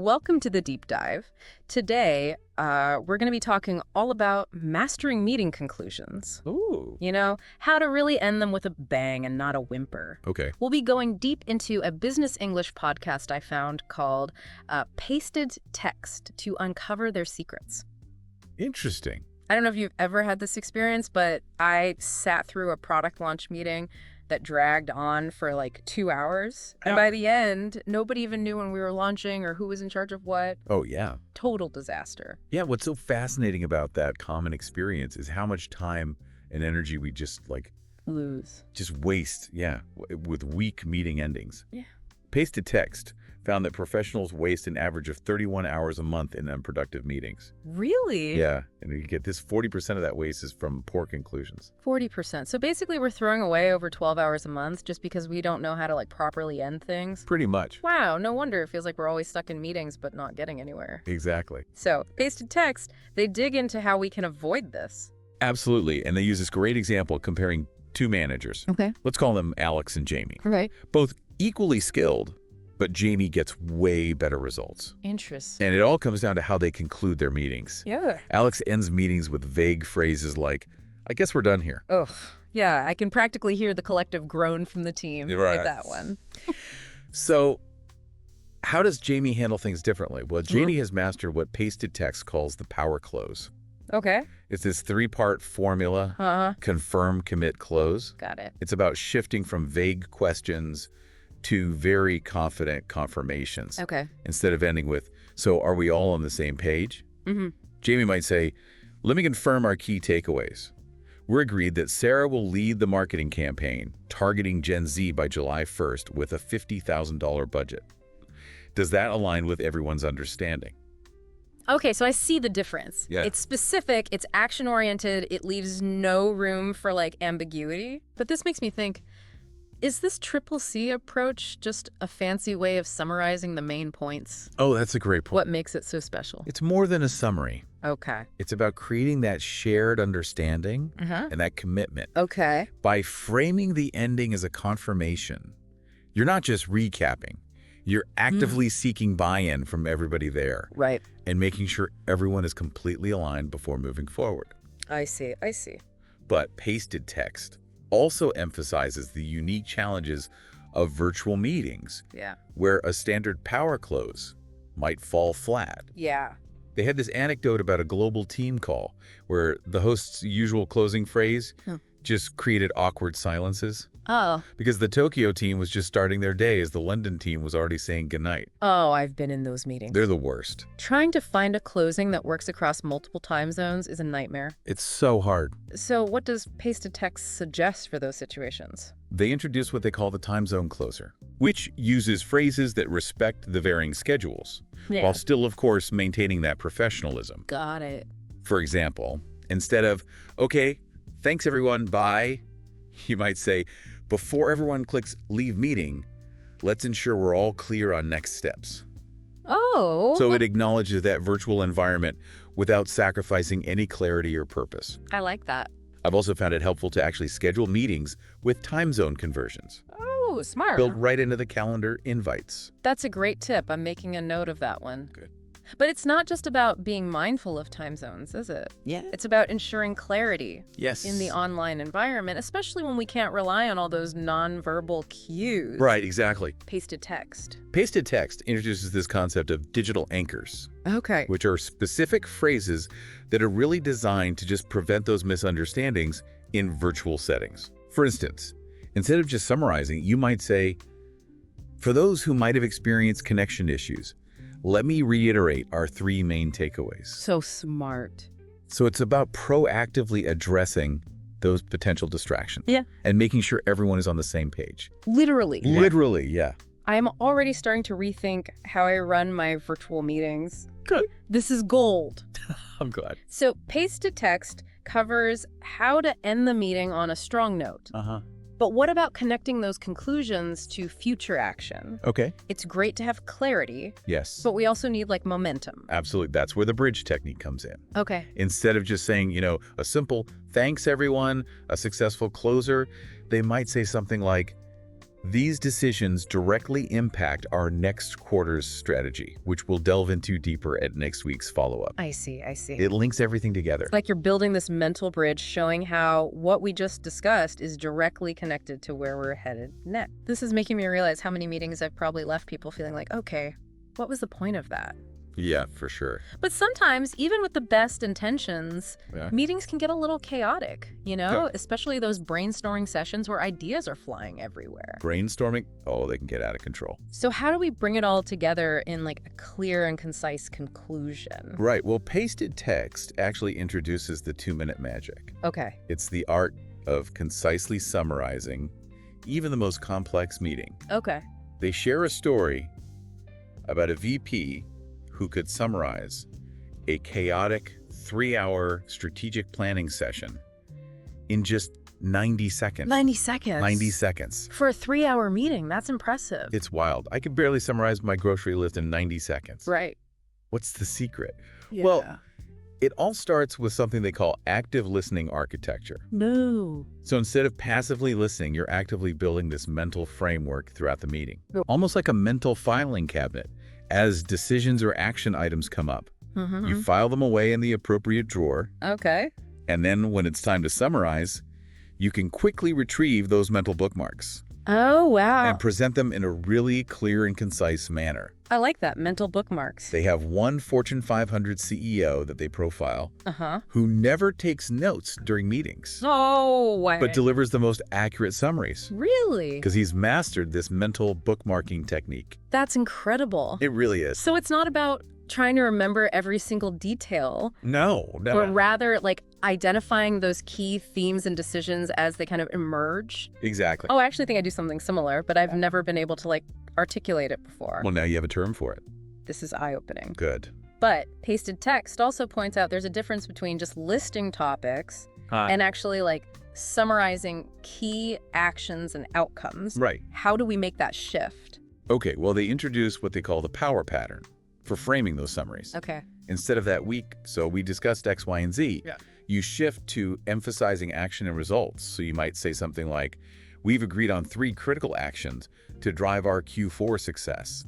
Welcome to the deep dive. Today, we're going to be talking all about mastering meeting conclusions. Ooh. You know, how to really end them with a bang and not a whimper. Okay. We'll be going deep into a business English podcast I found called Pasted Text to uncover their secrets. Interesting. I don't know if you've ever had this experience, but I sat through a product launch meeting that dragged on for like 2 hours. And by the end, nobody even knew when we were launching or who was in charge of what. Oh, yeah. Total disaster. Yeah, what's so fascinating about that common experience is how much time and energy we just waste, with weak meeting endings. Yeah. Pasted Text found that professionals waste an average of 31 hours a month in unproductive meetings. Really? Yeah, and you get this 40% of that waste is from poor conclusions. 40%. So basically we're throwing away over 12 hours a month just because we don't know how to properly end things. Pretty much. Wow, no wonder it feels like we're always stuck in meetings but not getting anywhere. Exactly. So, Pasted Text, they dig into how we can avoid this. Absolutely, and they use this great example comparing two managers. Okay. Let's call them Alex and Jamie. Right. Both equally skilled, but Jamie gets way better results. Interesting. And it all comes down to how they conclude their meetings. Yeah. Alex ends meetings with vague phrases like, I guess we're done here. Ugh. Yeah, I can practically hear the collective groan from the team Right. with that one. So how does Jamie handle things differently? Well, Jamie has mastered what Pasted Text calls the power close. Okay. It's this 3-part formula, confirm, commit, close. Got it. It's about shifting from vague questions to very confident confirmations. Okay. Instead of ending with, so are we all on the same page? Jamie might say, let me confirm our key takeaways. We're agreed that Sarah will lead the marketing campaign targeting Gen Z by July 1st with a $50,000 budget. Does that align with everyone's understanding? Okay, so I see the difference. Yeah. It's specific, it's action-oriented, it leaves no room for ambiguity. But this makes me think, is this triple C approach just a fancy way of summarizing the main points? Oh, that's a great point. What makes it so special? It's more than a summary. Okay. It's about creating that shared understanding and that commitment. Okay. By framing the ending as a confirmation, you're not just recapping. You're actively seeking buy-in from everybody there. Right. And making sure everyone is completely aligned before moving forward. I see. But Pasted Text also emphasizes the unique challenges of virtual meetings, where a standard power close might fall flat. Yeah. They had this anecdote about a global team call where the host's usual closing phrase just created awkward silences. Oh. Because the Tokyo team was just starting their day as the London team was already saying goodnight. Oh, I've been in those meetings. They're the worst. Trying to find a closing that works across multiple time zones is a nightmare. It's so hard. So what does Pasted Text suggest for those situations? They introduce what they call the time zone closer, which uses phrases that respect the varying schedules, while still, of course, maintaining that professionalism. Got it. For example, instead of, okay, thanks everyone, bye, you might say, before everyone clicks leave meeting, let's ensure we're all clear on next steps. Oh. So it acknowledges that virtual environment without sacrificing any clarity or purpose. I like that. I've also found it helpful to actually schedule meetings with time zone conversions. Oh, smart. Built right into the calendar invites. That's a great tip. I'm making a note of that one. Good. But it's not just about being mindful of time zones, is it? Yeah. It's about ensuring clarity Yes. in the online environment, especially when we can't rely on all those nonverbal cues. Right, exactly. Pasted Text. Pasted Text introduces this concept of digital anchors, Okay. which are specific phrases that are really designed to just prevent those misunderstandings in virtual settings. For instance, instead of just summarizing, you might say, for those who might have experienced connection issues, let me reiterate our 3 main takeaways. So smart. So it's about proactively addressing those potential distractions. Yeah. And making sure everyone is on the same page. Literally. Literally, yeah. I am already starting to rethink how I run my virtual meetings. Good. This is gold. I'm glad. So Pasted Text covers how to end the meeting on a strong note. But what about connecting those conclusions to future action? Okay. It's great to have clarity, Yes. but we also need momentum. Absolutely. That's where the bridge technique comes in. Okay. Instead of just saying, a simple thanks everyone, a successful closer, they might say something like, These decisions directly impact our next quarter's strategy, which we'll delve into deeper at next week's follow-up. I see. It links everything together. It's like you're building this mental bridge showing how what we just discussed is directly connected to where we're headed next. This is making me realize how many meetings I've probably left people feeling like, okay, what was the point of that? Yeah, for sure. But sometimes, even with the best intentions, Yeah. meetings can get a little chaotic, especially those brainstorming sessions where ideas are flying everywhere. Brainstorming, they can get out of control. So how do we bring it all together in like a clear and concise conclusion? Right. Well, pasted text actually introduces the 2-minute magic. Okay. It's the art of concisely summarizing even the most complex meeting. Okay. They share a story about a VP who could summarize a chaotic 3-hour strategic planning session in just 90 seconds. 90 seconds? 90 seconds. For a 3-hour meeting, that's impressive. It's wild. I could barely summarize my grocery list in 90 seconds. Right. What's the secret? Yeah. Well, it all starts with something they call active listening architecture. No. So instead of passively listening, you're actively building this mental framework throughout the meeting. No. Almost like a mental filing cabinet. As decisions or action items come up, you file them away in the appropriate drawer. Okay. And then when it's time to summarize, you can quickly retrieve those mental bookmarks Oh, wow. and present them in a really clear and concise manner. I like that, mental bookmarks. They have one Fortune 500 CEO that they profile Uh-huh. who never takes notes during meetings, No way. but delivers the most accurate summaries Really? because he's mastered this mental bookmarking technique. That's incredible. It really is. So it's not about trying to remember every single detail, No. but rather like identifying those key themes and decisions as they kind of emerge. Exactly. Oh, I actually think I do something similar, but I've never been able to like articulate it before. Well, now you have a term for it. This is eye-opening. Good. But pasted text also points out there's a difference between just listing topics and actually like summarizing key actions and outcomes. Right. How do we make that shift? Okay, well, they introduce what they call the power pattern for framing those summaries. Okay. Instead of that week, so we discussed X, Y, and Z, you shift to emphasizing action and results. So you might say something like, we've agreed on 3 critical actions to drive our Q4 success.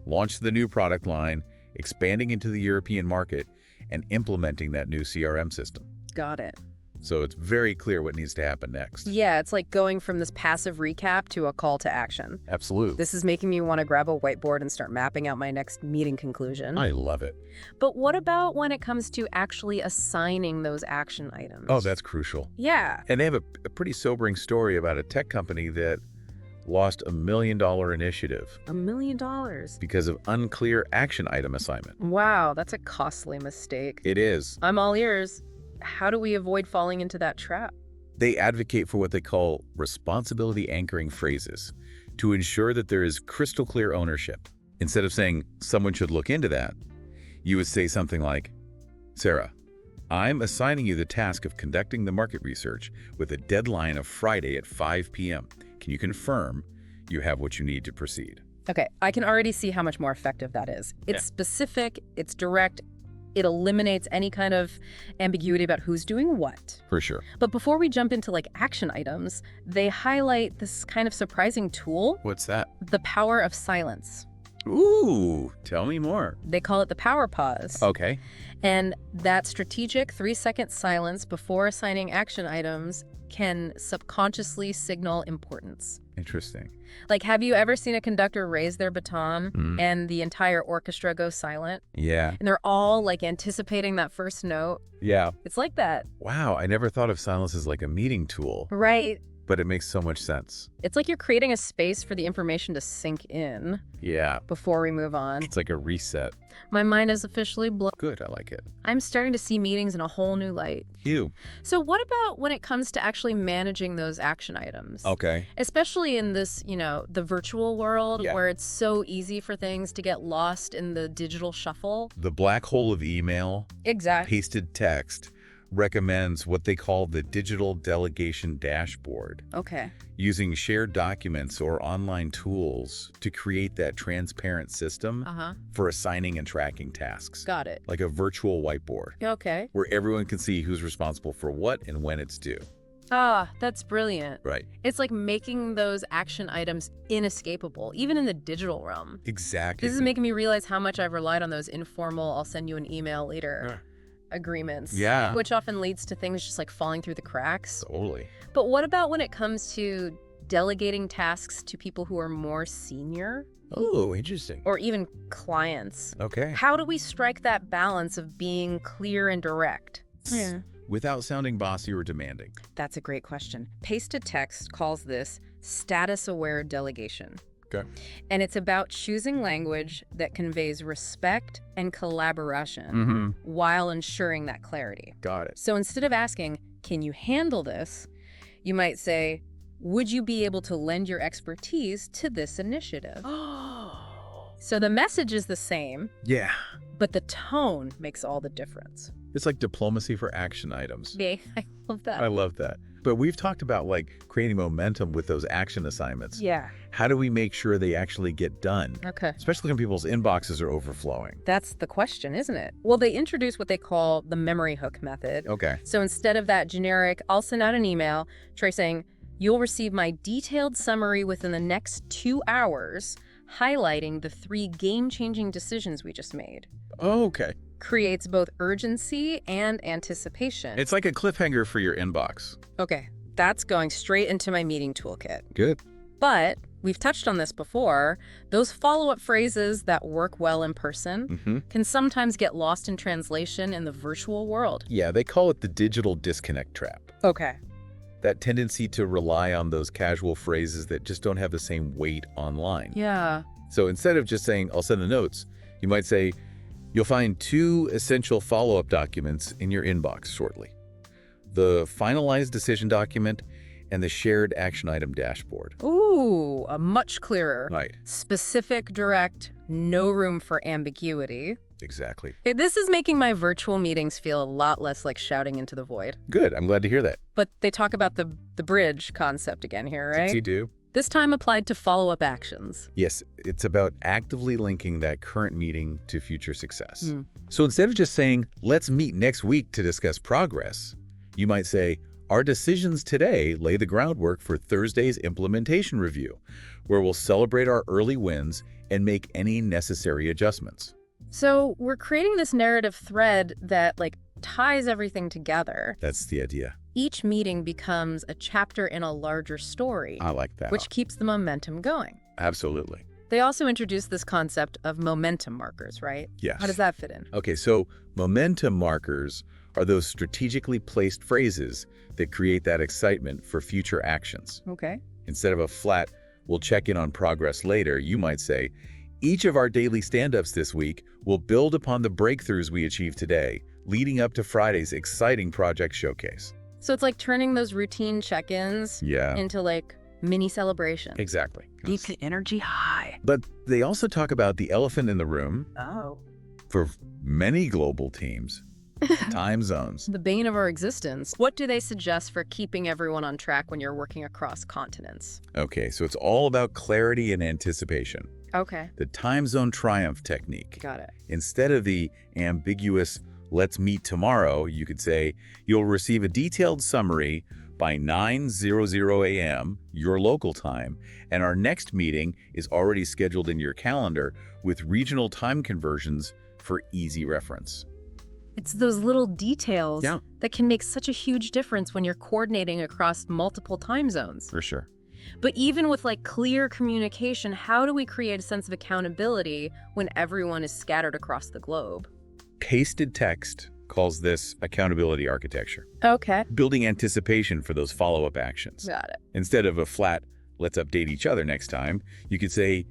Launch the new product line, expanding into the European market, and implementing that new CRM system. Got it. So it's very clear what needs to happen next. Yeah, it's like going from this passive recap to a call to action. Absolutely. This is making me want to grab a whiteboard and start mapping out my next meeting conclusion. I love it. But what about when it comes to actually assigning those action items? Oh, that's crucial. Yeah. And they have a pretty sobering story about a tech company that lost $1 million initiative $1 million. because of unclear action item assignment. Wow, that's a costly mistake. It is. I'm all ears. How do we avoid falling into that trap? They advocate for what they call responsibility anchoring phrases to ensure that there is crystal clear ownership. Instead of saying someone should look into that, you would say something like, Sarah, I'm assigning you the task of conducting the market research with a deadline of Friday at 5 p.m. Can you confirm you have what you need to proceed? Okay, I can already see how much more effective that is. It's specific, it's direct, it eliminates any kind of ambiguity about who's doing what. For sure. But before we jump into like action items, they highlight this kind of surprising tool, What's that? the power of silence. Ooh, tell me more. They call it the power pause. Okay. And that strategic 3-second silence before assigning action items can subconsciously signal importance. Interesting. Like, have you ever seen a conductor raise their baton and the entire orchestra goes silent? Yeah. And they're all like anticipating that first note? Yeah. It's like that. Wow, I never thought of silence as like a meeting tool, Right. but it makes so much sense. It's like you're creating a space for the information to sink in Yeah. before we move on. It's like a reset. My mind is officially blown. Good, I like it. I'm starting to see meetings in a whole new light. You. So what about when it comes to actually managing those action items? Okay. Especially in this, the virtual world Yeah. where it's so easy for things to get lost in the digital shuffle. The black hole of email, Exactly. pasted text, recommends what they call the digital delegation dashboard, Okay. using shared documents or online tools to create that transparent system Uh-huh. for assigning and tracking tasks, Got it. like a virtual whiteboard, Okay. where everyone can see who's responsible for what and when it's due. Ah, that's brilliant. Right. It's like making those action items inescapable, even in the digital realm. Exactly. This is making me realize how much I've relied on those informal, I'll send you an email later agreements. Yeah. Which often leads to things just like falling through the cracks. Totally. But what about when it comes to delegating tasks to people who are more senior? Oh, interesting. Or even clients? Okay. How do we strike that balance of being clear and direct? Without sounding bossy or demanding. That's a great question. Pasted Text calls this status-aware delegation. Okay. And it's about choosing language that conveys respect and collaboration while ensuring that clarity. Got it. So instead of asking, can you handle this? You might say, would you be able to lend your expertise to this initiative? So the message is the same, Yeah. but the tone makes all the difference. It's like diplomacy for action items. Yeah, I love that. I love that. But we've talked about like creating momentum with those action assignments. Yeah. How do we make sure they actually get done? Okay. Especially when people's inboxes are overflowing. That's the question, isn't it? Well, they introduce what they call the memory hook method. Okay. So instead of that generic, I'll send out an email, try saying, you'll receive my detailed summary within the next 2 hours, highlighting the 3 game-changing decisions we just made. Oh, okay. Creates both urgency and anticipation. It's like a cliffhanger for your inbox. Okay, that's going straight into my meeting toolkit. Good. But we've touched on this before, those follow-up phrases that work well in person can sometimes get lost in translation in the virtual world. Yeah, they call it the digital disconnect trap. Okay. That tendency to rely on those casual phrases that just don't have the same weight online. Yeah. So instead of just saying, I'll send the notes, you might say, you'll find 2 essential follow-up documents in your inbox shortly. The finalized decision document and the shared action item dashboard. Ooh, a much clearer. Right. Specific, direct, no room for ambiguity. Exactly. This is making my virtual meetings feel a lot less like shouting into the void. Good. I'm glad to hear that. But they talk about the bridge concept again here, right? You do. This time applied to follow-up actions. Yes, it's about actively linking that current meeting to future success. So instead of just saying, let's meet next week to discuss progress, you might say, our decisions today lay the groundwork for Thursday's implementation review, where we'll celebrate our early wins and make any necessary adjustments. So we're creating this narrative thread that ties everything together. That's the idea. Each meeting becomes a chapter in a larger story. I like that. Which keeps the momentum going. Absolutely. They also introduced this concept of momentum markers, right? Yes. How does that fit in? Okay, so momentum markers are those strategically placed phrases that create that excitement for future actions. Okay. Instead of a flat, we'll check in on progress later, you might say, each of our daily stand-ups this week will build upon the breakthroughs we achieved today, leading up to Friday's exciting project showcase. So it's like turning those routine check-ins into mini celebrations. Exactly. Keep the energy high. But they also talk about the elephant in the room. Oh. For many global teams, time zones. The bane of our existence. What do they suggest for keeping everyone on track when you're working across continents? Okay, so it's all about clarity and anticipation. Okay. The time zone triumph technique. Got it. Instead of the ambiguous, let's meet tomorrow, you could say, you'll receive a detailed summary by 9:00 a.m., your local time, and our next meeting is already scheduled in your calendar with regional time conversions for easy reference. It's those little details that can make such a huge difference when you're coordinating across multiple time zones. For sure. But even with clear communication, how do we create a sense of accountability when everyone is scattered across the globe? Pasted text calls this accountability architecture. Okay. Building anticipation for those follow-up actions. Got it. Instead of a flat, let's update each other next time, you could say,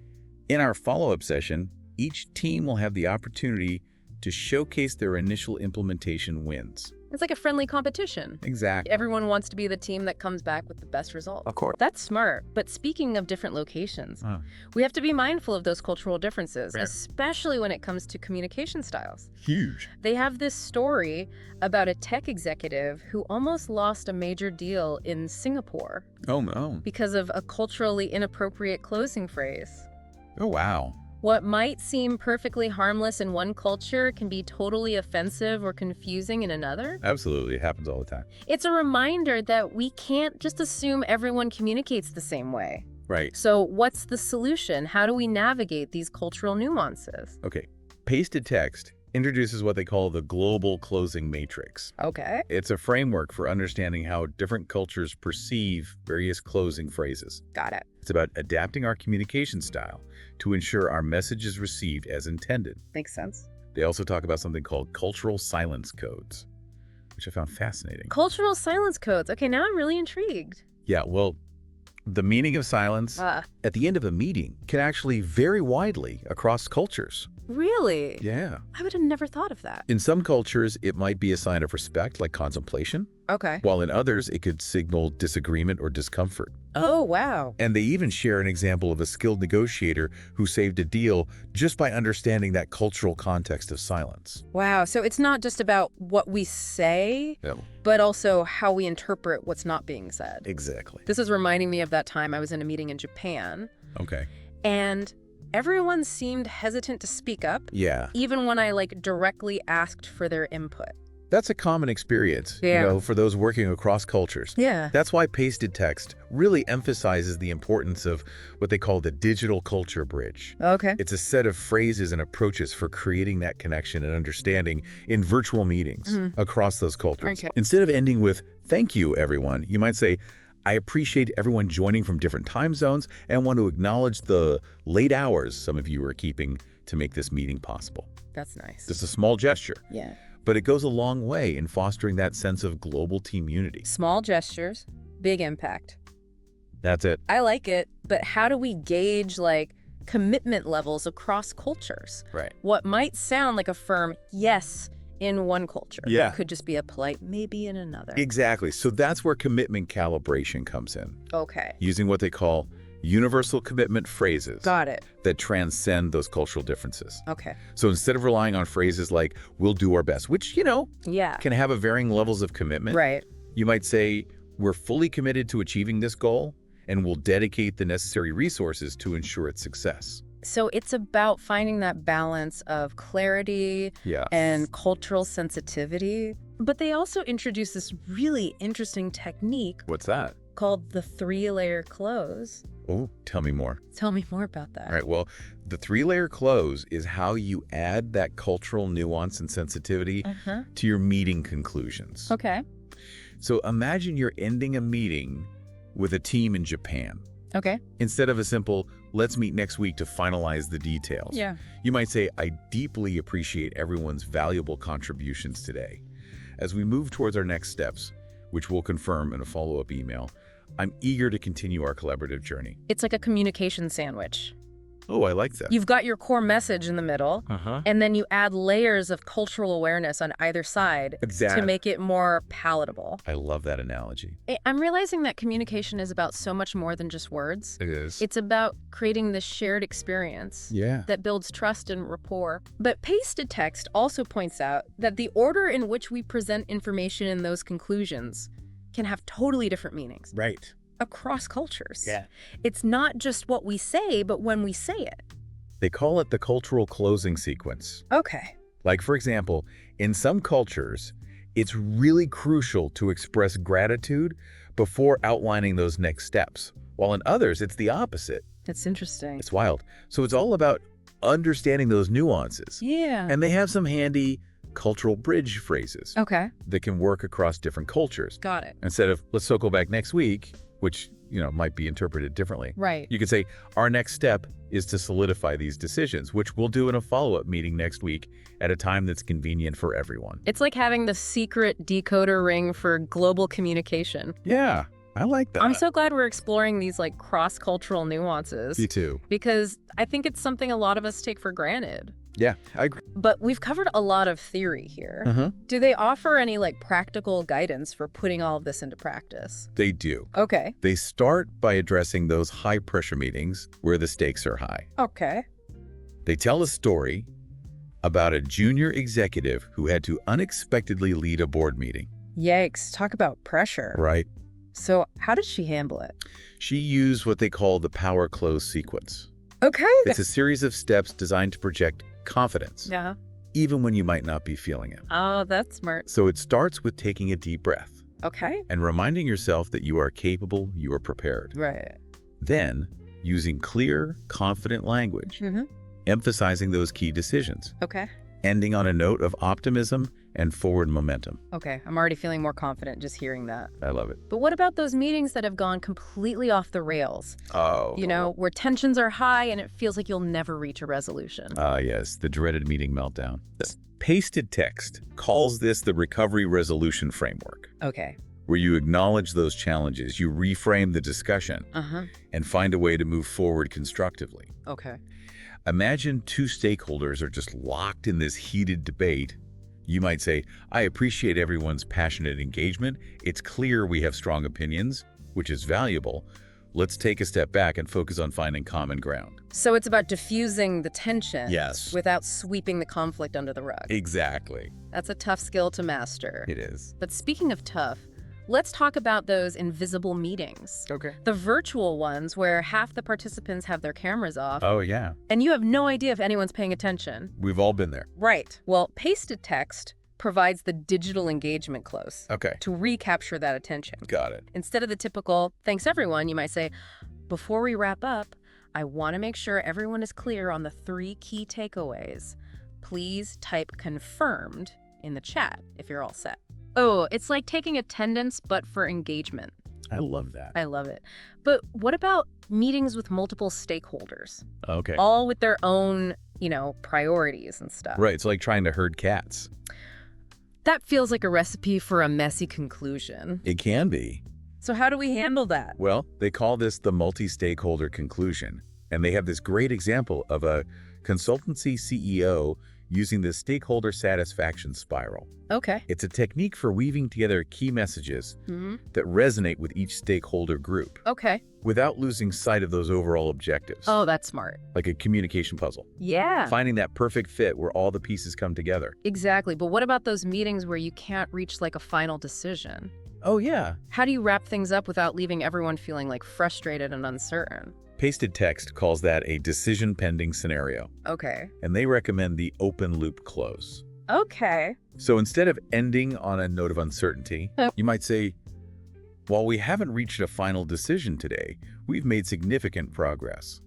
in our follow-up session, each team will have the opportunity to showcase their initial implementation wins. It's like a friendly competition. Exactly. Everyone wants to be the team that comes back with the best result. Of course. That's smart. But speaking of different locations, we have to be mindful of those cultural differences, especially when it comes to communication styles. Huge. They have this story about a tech executive who almost lost a major deal in Singapore. Oh, no. Because of a culturally inappropriate closing phrase. Oh, wow. What might seem perfectly harmless in one culture can be totally offensive or confusing in another. Absolutely. It happens all the time. It's a reminder that we can't just assume everyone communicates the same way. Right. So what's the solution? How do we navigate these cultural nuances? Okay. Pasted text introduces what they call the global closing matrix. Okay. It's a framework for understanding how different cultures perceive various closing phrases. Got it. It's about adapting our communication style to ensure our message is received as intended. Makes sense. They also talk about something called cultural silence codes, which I found fascinating. Cultural silence codes. Okay, now I'm really intrigued. Yeah, well, the meaning of silence at the end of a meeting can actually vary widely across cultures. Really? Yeah. I would have never thought of that. In some cultures, it might be a sign of respect, like contemplation, Okay. while in others, it could signal disagreement or discomfort. Oh, wow. And they even share an example of a skilled negotiator who saved a deal just by understanding that cultural context of silence. Wow. So it's not just about what we say, Yeah. but also how we interpret what's not being said. Exactly. This is reminding me of that time I was in a meeting in Japan, Okay. and everyone seemed hesitant to speak up, Yeah. even when I directly asked for their input. That's a common experience, Yeah. for those working across cultures. Yeah. That's why pasted text really emphasizes the importance of what they call the digital culture bridge. Okay. It's a set of phrases and approaches for creating that connection and understanding in virtual meetings across those cultures. Okay. Instead of ending with, "Thank you, everyone," you might say, "I appreciate everyone joining from different time zones and want to acknowledge the late hours some of you are keeping to make this meeting possible." That's nice. Just a small gesture, Yeah. but it goes a long way in fostering that sense of global team unity. Small gestures, big impact. That's it. I like it, but how do we gauge commitment levels across cultures? Right. What might sound like a firm yes in one culture Yeah. could just be a polite maybe in another. Exactly. So that's where commitment calibration comes in, Okay. using what they call universal commitment phrases Got it. that transcend those cultural differences. Okay. So instead of relying on phrases like, "we'll do our best," which, Yeah. can have a varying levels of commitment, Right. you might say, "We're fully committed to achieving this goal, and we'll dedicate the necessary resources to ensure its success." So it's about finding that balance of clarity Yeah. and cultural sensitivity. But they also introduce this really interesting technique What's that? called the 3-layer close. Oh, tell me more. Tell me more about that. All right, well, the 3-layer close is how you add that cultural nuance and sensitivity to your meeting conclusions. Okay. So imagine you're ending a meeting with a team in Japan. Okay. Instead of a simple, "let's meet next week to finalize the details." Yeah. You might say, "I deeply appreciate everyone's valuable contributions today. As we move towards our next steps, which we'll confirm in a follow-up email, I'm eager to continue our collaborative journey." It's like a communication sandwich. Oh, I like that. You've got your core message in the middle, and then you add layers of cultural awareness on either side Exactly. to make it more palatable. I love that analogy. I'm realizing that communication is about so much more than just words. It is. It's about creating this shared experience Yeah. that builds trust and rapport. But pasted text also points out that the order in which we present information in those conclusions can have totally different meanings Right. across cultures. Yeah. It's not just what we say, but when we say it. They call it the cultural closing sequence. Okay. Like, for example, in some cultures, it's really crucial to express gratitude before outlining those next steps, while in others, it's the opposite. That's interesting. It's wild. So it's all about understanding those nuances. Yeah. And they have some handy cultural bridge phrases Okay. that can work across different cultures. Got it. Instead of, "let's circle back next week," which, might be interpreted differently. Right. You could say, "Our next step is to solidify these decisions, which we'll do in a follow-up meeting next week at a time that's convenient for everyone." It's like having the secret decoder ring for global communication. Yeah, I like that. I'm so glad we're exploring these cross-cultural nuances. Me too. Because I think it's something a lot of us take for granted. Yeah, I agree. But we've covered a lot of theory here. Do they offer any practical guidance for putting all of this into practice? They do. Okay. They start by addressing those high-pressure meetings where the stakes are high. Okay. They tell a story about a junior executive who had to unexpectedly lead a board meeting. Yikes. Talk about pressure. Right. So how did she handle it? She used what they call the power close sequence. Okay. It's a series of steps designed to project confidence, Yeah. even when you might not be feeling it. Oh, that's smart. So it starts with taking a deep breath Okay. and reminding yourself that you are capable, you are prepared. Right. Then, using clear, confident language, emphasizing those key decisions, Okay. ending on a note of optimism and forward momentum. Okay. I'm already feeling more confident just hearing that. I love it. But what about those meetings that have gone completely off the rails? Oh. Where tensions are high and it feels like you'll never reach a resolution. Yes, the dreaded meeting meltdown. Pasted text calls this the recovery resolution framework, Okay. where you acknowledge those challenges, you reframe the discussion, and find a way to move forward constructively. Okay. Imagine two stakeholders are just locked in this heated debate. You might say, I appreciate everyone's passionate engagement. It's clear we have strong opinions, which is valuable. Let's take a step back and focus on finding common ground. So it's about diffusing the tension. Yes. Without sweeping the conflict under the rug. Exactly. That's a tough skill to master. It is. But speaking of tough, let's talk about those invisible meetings. Okay. The virtual ones where half the participants have their cameras off. Oh, yeah. And you have no idea if anyone's paying attention. We've all been there. Right. Well, pasted text provides the digital engagement close Okay. to recapture that attention. Got it. Instead of the typical, thanks everyone, you might say, before we wrap up, I want to make sure everyone is clear on the 3 key takeaways. Please type confirmed in the chat if you're all set. Oh, it's like taking attendance, but for engagement. I love that. I love it. But what about meetings with multiple stakeholders? Okay. All with their own, priorities and stuff. Right. It's like trying to herd cats. That feels like a recipe for a messy conclusion. It can be. So how do we handle that? Well, they call this the multi-stakeholder conclusion. And they have this great example of a consultancy CEO using the stakeholder satisfaction spiral. Okay. It's a technique for weaving together key messages that resonate with each stakeholder group Okay. without losing sight of those overall objectives. Oh, that's smart. Like a communication puzzle. Yeah. Finding that perfect fit where all the pieces come together. Exactly. But what about those meetings where you can't reach like a final decision? Oh, yeah. How do you wrap things up without leaving everyone feeling like frustrated and uncertain? Pasted text calls that a decision pending scenario. Okay. And they recommend the open loop close. Okay. So instead of ending on a note of uncertainty, you might say, while we haven't reached a final decision today, we've made significant progress.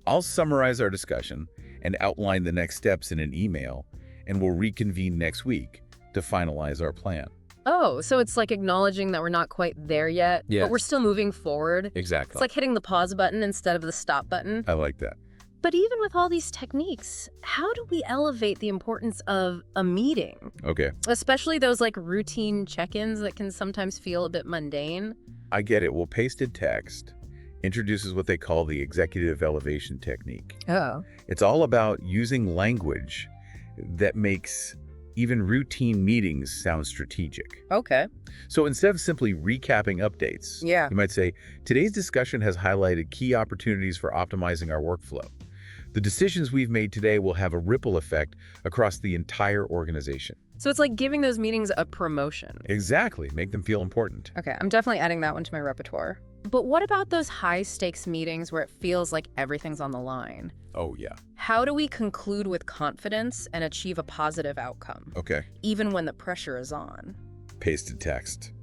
I'll summarize our discussion and outline the next steps in an email, and we'll reconvene next week to finalize our plan. Oh, so it's like acknowledging that we're not quite there yet, Yes. but we're still moving forward. Exactly. It's like hitting the pause button instead of the stop button. I like that. But even with all these techniques, how do we elevate the importance of a meeting? Okay. Especially those like routine check-ins that can sometimes feel a bit mundane. I get it. Well, pasted text introduces what they call the executive elevation technique. Oh. It's all about using language that makes even routine meetings sound strategic. Okay. So instead of simply recapping updates, Yeah. you might say, today's discussion has highlighted key opportunities for optimizing our workflow. The decisions we've made today will have a ripple effect across the entire organization. So it's like giving those meetings a promotion. Exactly. Make them feel important. Okay, I'm definitely adding that one to my repertoire. But what about those high-stakes meetings where it feels like everything's on the line? Oh, yeah. How do we conclude with confidence and achieve a positive outcome, Okay. even when the pressure is on? Pasted text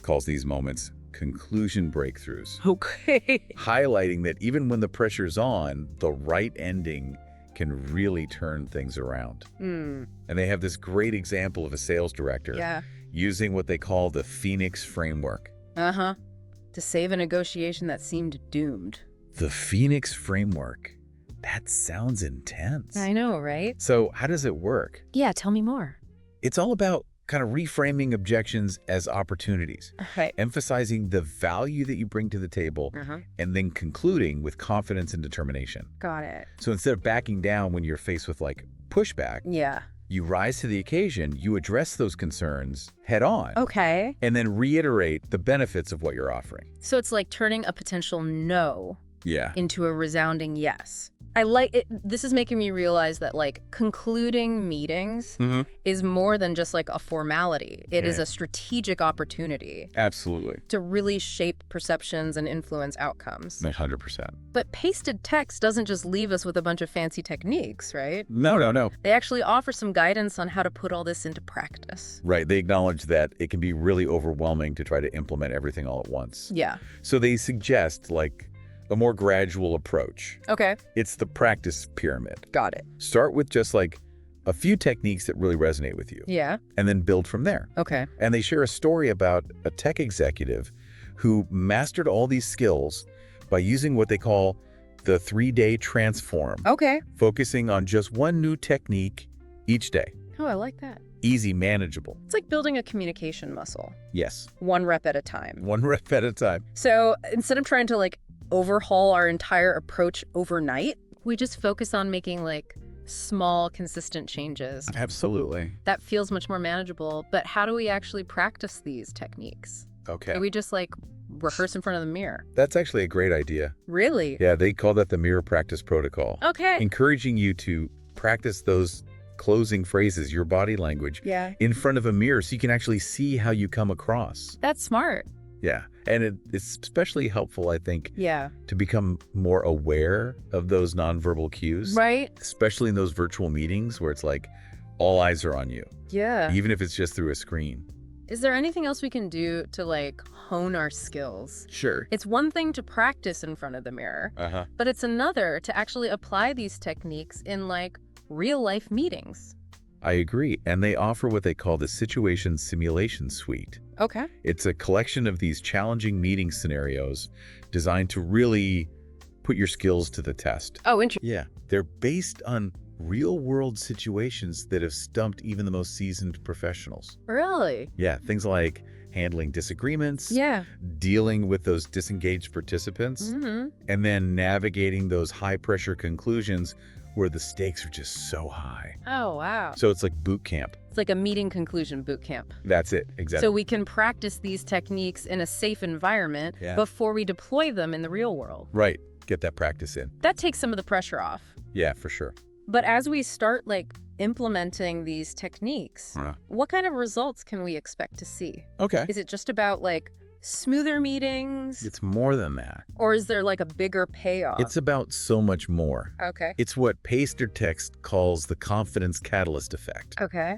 calls these moments conclusion breakthroughs, Okay. highlighting that even when the pressure's on, the right ending can really turn things around. And they have this great example of a sales director Yeah. using what they call the Phoenix framework. Uh-huh. To save a negotiation that seemed doomed. The Phoenix framework. That sounds intense. I know, right? So how does it work? Yeah, tell me more. It's all about kind of reframing objections as opportunities, Right. emphasizing the value that you bring to the table, and then concluding with confidence and determination. Got it. So instead of backing down when you're faced with like pushback, Yeah. you rise to the occasion, you address those concerns head on, Okay. and then reiterate the benefits of what you're offering. So it's like turning a potential no Yeah. into a resounding yes. I like it. This is making me realize that like concluding meetings is more than just like a formality. It is a strategic opportunity. Absolutely. To really shape perceptions and influence outcomes. 100%. But pasted text doesn't just leave us with a bunch of fancy techniques, right? No. They actually offer some guidance on how to put all this into practice. Right. They acknowledge that it can be really overwhelming to try to implement everything all at once. Yeah. So they suggest like a more gradual approach. Okay. It's the practice pyramid. Got it. Start with just like a few techniques that really resonate with you. Yeah. And then build from there. Okay. And they share a story about a tech executive who mastered all these skills by using what they call the 3-day transform. Okay. Focusing on just one new technique each day. Oh, I like that. Easy, manageable. It's like building a communication muscle. Yes. 1 rep at a time. 1 rep at a time. So instead of trying to like overhaul our entire approach overnight, we just focus on making like small, consistent changes. Absolutely. That feels much more manageable. But how do we actually practice these techniques? Okay. Do we just like rehearse in front of the mirror? That's actually a great idea. Really? Yeah, they call that the mirror practice protocol. Okay. Encouraging you to practice those closing phrases, your body language, Yeah. in front of a mirror so you can actually see how you come across. That's smart. Yeah. And it's especially helpful, I think, Yeah. to become more aware of those nonverbal cues. Right? Especially in those virtual meetings where it's like all eyes are on you, Yeah. even if it's just through a screen. Is there anything else we can do to like hone our skills? Sure. It's one thing to practice in front of the mirror, Uh-huh. but it's another to actually apply these techniques in like real life meetings. I agree. And they offer what they call the Situation Simulation Suite. Okay. It's a collection of these challenging meeting scenarios designed to really put your skills to the test. Oh, interesting. Yeah. They're based on real-world situations that have stumped even the most seasoned professionals. Really? Yeah, things like handling disagreements, Yeah. dealing with those disengaged participants, and then navigating those high-pressure conclusions where the stakes are just so high. Oh, wow. So it's like boot camp. It's like a meeting conclusion boot camp. That's it, exactly. So we can practice these techniques in a safe environment before we deploy them in the real world. Right, get that practice in. That takes some of the pressure off. Yeah, for sure. But as we start like implementing these techniques, what kind of results can we expect to see? Okay. Is it just about like smoother meetings? It's more than that. Or is there like a bigger payoff? It's about so much more. Okay. It's what pasted text calls the confidence catalyst effect. Okay.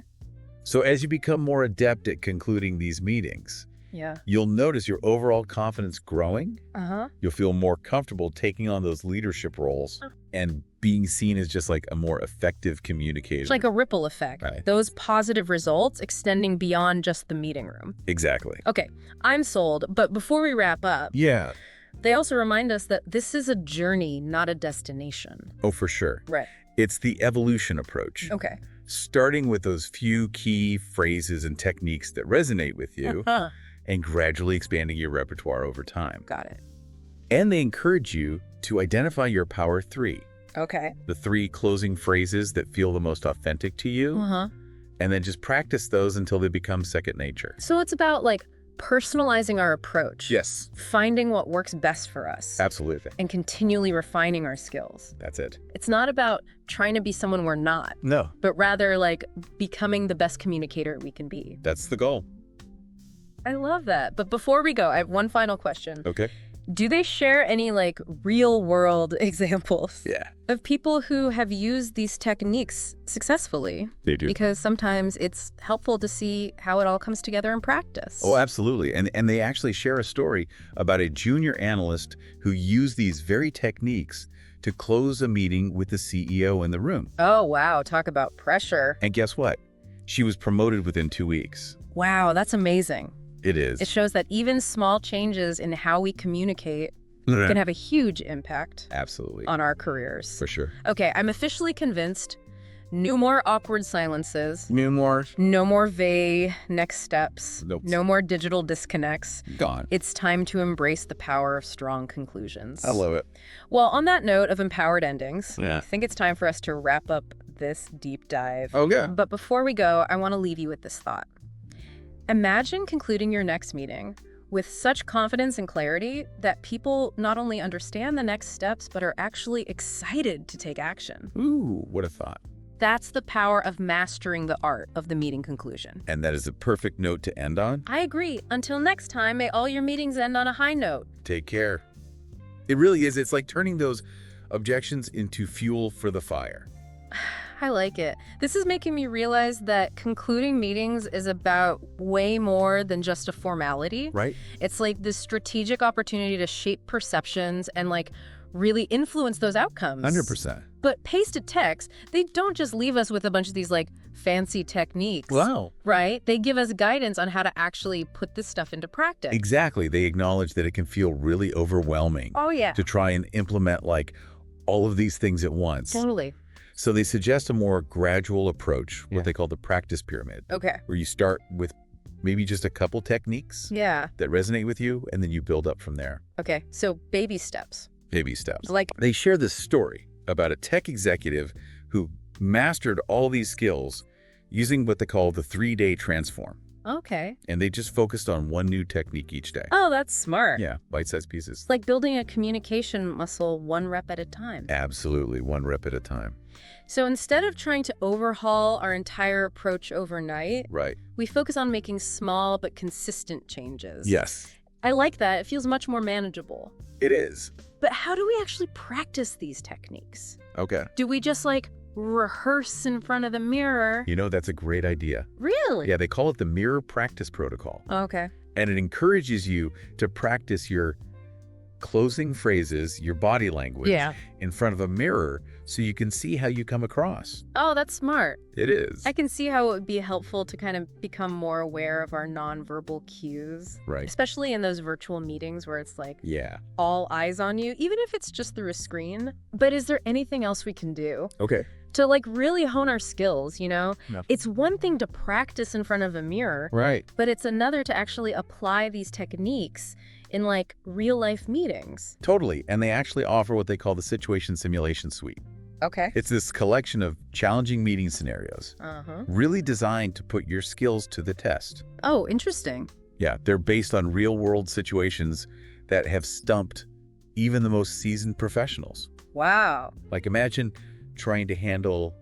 So as you become more adept at concluding these meetings, Yeah. you'll notice your overall confidence growing. Uh-huh. You'll feel more comfortable taking on those leadership roles and being seen as just like a more effective communicator. It's like a ripple effect. Right. Those positive results extending beyond just the meeting room. Exactly. Okay, I'm sold. But before we wrap up, Yeah. they also remind us that this is a journey, not a destination. Oh, for sure. Right. It's the evolution approach. Okay. Starting with those few key phrases and techniques that resonate with you and gradually expanding your repertoire over time. Got it. And they encourage you to identify your power 3. Okay. The 3 closing phrases that feel the most authentic to you, and then just practice those until they become second nature. So it's about like personalizing our approach. Yes. Finding what works best for us. Absolutely. And continually refining our skills. That's it. It's not about trying to be someone we're not, No, but rather like becoming the best communicator we can be. that's the goal. I love that. But before we go, I have one final question. Okay. Do they share any like real world examples Yeah, of people who have used these techniques successfully? they do. Because sometimes it's helpful to see how it all comes together in practice. Oh, absolutely. And they actually share a story about a junior analyst who used these very techniques to close a meeting with the CEO in the room. Oh, wow. Talk about pressure. And guess what? She was promoted within 2 weeks. Wow, that's amazing. It is. It shows that even small changes in how we communicate can have a huge impact Absolutely. on our careers. For sure. Okay, I'm officially convinced. No more awkward silences. Memoirs. No more vague next steps. Nope. No more digital disconnects. Gone. It's time to embrace the power of strong conclusions. I love it. Well, on that note of empowered endings, Yeah. I think it's time for us to wrap up this deep dive. Okay. But before we go, I want to leave you with this thought. Imagine concluding your next meeting with such confidence and clarity that people not only understand the next steps, but are actually excited to take action. Ooh, what a thought. That's the power of mastering the art of the meeting conclusion. And that is a perfect note to end on. I agree. Until next time, may all your meetings end on a high note. Take care. It really is. It's like turning those objections into fuel for the fire. I like it. This is making me realize that concluding meetings is about way more than just a formality. Right? It's like this strategic opportunity to shape perceptions and like really influence those outcomes. 100%. But pasted text, they don't just leave us with a bunch of these like fancy techniques. Wow. Right? They give us guidance on how to actually put this stuff into practice. Exactly. They acknowledge that it can feel really overwhelming Oh, yeah. to try and implement like all of these things at once. Totally. So they suggest a more gradual approach, what they call the practice pyramid, Okay. where you start with maybe just a couple techniques Yeah. that resonate with you, and then you build up from there. Okay. So baby steps. Baby steps. Like, They share this story about a tech executive who mastered all these skills using what they call the 3-day transform. okay. And they just focused on one new technique each day. Oh, that's smart. Yeah, bite-sized pieces. It's like building a communication muscle one rep at a time. Absolutely, one rep at a time. So instead of trying to overhaul our entire approach overnight, Right. we focus on making small but consistent changes. Yes, I like that. It feels much more manageable. it is. But how do we actually practice these techniques? Okay. Do we just like rehearse in front of the mirror? You know, that's a great idea. Really? Yeah, they call it the mirror practice protocol. Okay. And it encourages you to practice your closing phrases, your body language, Yeah. in front of a mirror so you can see how you come across. Oh, that's smart. It is. I can see how it would be helpful to kind of become more aware of our nonverbal cues, Right. especially in those virtual meetings where it's like Yeah. all eyes on you, even if it's just through a screen. But is there anything else we can do Okay. to like really hone our skills, you know? No. It's one thing to practice in front of a mirror, Right. but it's another to actually apply these techniques in like real life meetings. Totally. And they actually offer what they call the situation simulation suite. Okay. It's this collection of challenging meeting scenarios, Uh-huh. really designed to put your skills to the test. Oh, interesting. Yeah, they're based on real-world situations that have stumped even the most seasoned professionals. Wow. Like imagine trying to handle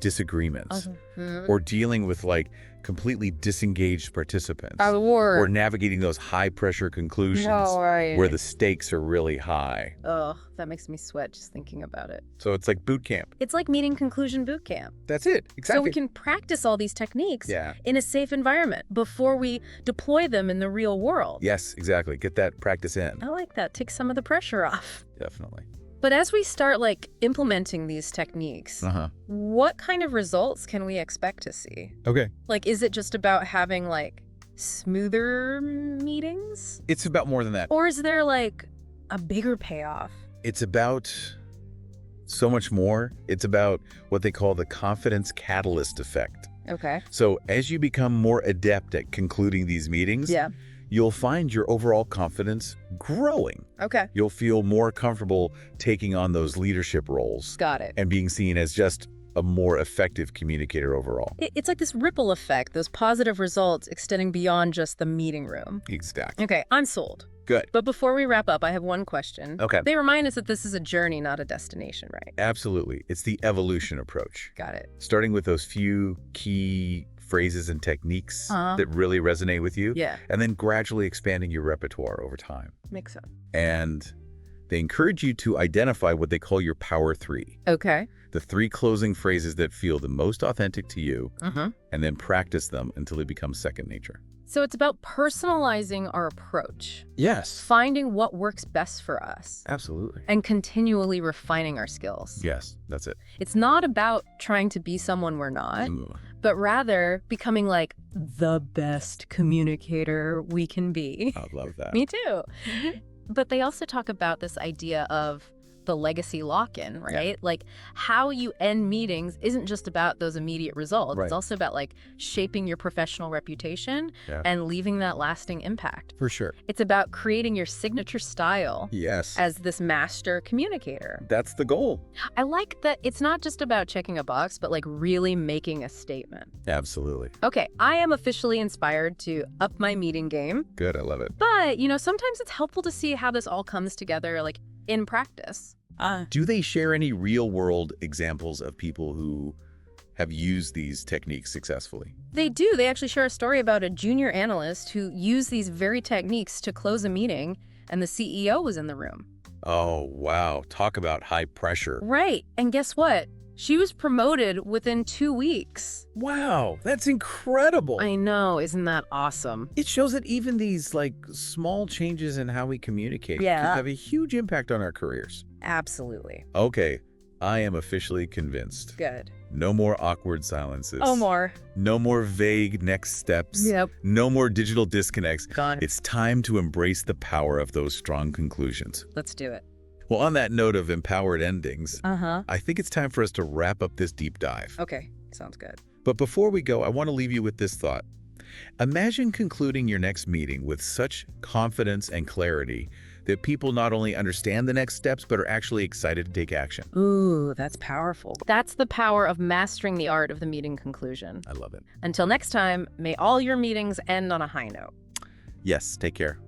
disagreements Uh-huh. or dealing with like completely disengaged participants Or or navigating those high-pressure conclusions no, right. where the stakes are really high. Oh, that makes me sweat just thinking about it. So it's like boot camp. It's like meeting conclusion boot camp. That's it. Exactly. So we can practice all these techniques Yeah. in a safe environment before we deploy them in the real world. Yes, exactly. Get that practice in. I like that. Take some of the pressure off. Definitely. But as we start like implementing these techniques, Uh-huh. what kind of results can we expect to see? Okay. Like, is it just about having like smoother meetings? It's about more than that. Or is there like a bigger payoff? It's about so much more. It's about what they call the confidence catalyst effect. Okay. So as you become more adept at concluding these meetings, Yeah. you'll find your overall confidence growing. Okay. You'll feel more comfortable taking on those leadership roles Got it. and being seen as just a more effective communicator overall. It's like this ripple effect, those positive results extending beyond just the meeting room. Exactly. Okay, I'm sold. Good. But before we wrap up, I have one question. Okay. They remind us that this is a journey, not a destination, right? Absolutely. It's the evolution approach. Got it. Starting with those few key phrases and techniques Uh-huh. that really resonate with you, Yeah, and then gradually expanding your repertoire over time. makes sense. And they encourage you to identify what they call your power 3, Okay. the 3 closing phrases that feel the most authentic to you, Uh-huh. and then practice them until they become second nature. So it's about personalizing our approach, Yes. finding what works best for us, Absolutely. and continually refining our skills. Yes, that's it. It's not about trying to be someone we're not, Ooh, but rather becoming like the best communicator we can be. I love that. Me too. But they also talk about this idea of the legacy lock-in, right? Like how you end meetings isn't just about those immediate results. Right. It's also about like shaping your professional reputation and leaving that lasting impact. For sure. It's about creating your signature style as this master communicator. That's the goal. I like that it's not just about checking a box, but like really making a statement. Absolutely. Okay, I am officially inspired to up my meeting game. Good, I love it. But, you know, sometimes it's helpful to see how this all comes together, like, in practice. Do they share any real-world examples of people who have used these techniques successfully? They do. They actually share a story about a junior analyst who used these very techniques to close a meeting, and the CEO was in the room. Oh, wow. Talk about high pressure. Right. And guess what? She was promoted within 2 weeks. Wow, that's incredible. I know. Isn't that awesome? It shows that even these, like, small changes in how we communicate can have a huge impact on our careers. Absolutely. Okay, I am officially convinced. Good. No more awkward silences. Oh, more. No more vague next steps. Yep. No more digital disconnects. Gone. It's time to embrace the power of those strong conclusions. Let's do it. Well, on that note of empowered endings, Uh-huh. I think it's time for us to wrap up this deep dive. Okay. Sounds good. But before we go, I want to leave you with this thought. Imagine concluding your next meeting with such confidence and clarity that people not only understand the next steps, but are actually excited to take action. Ooh, that's powerful. That's the power of mastering the art of the meeting conclusion. I love it. Until next time, may all your meetings end on a high note. Yes, take care.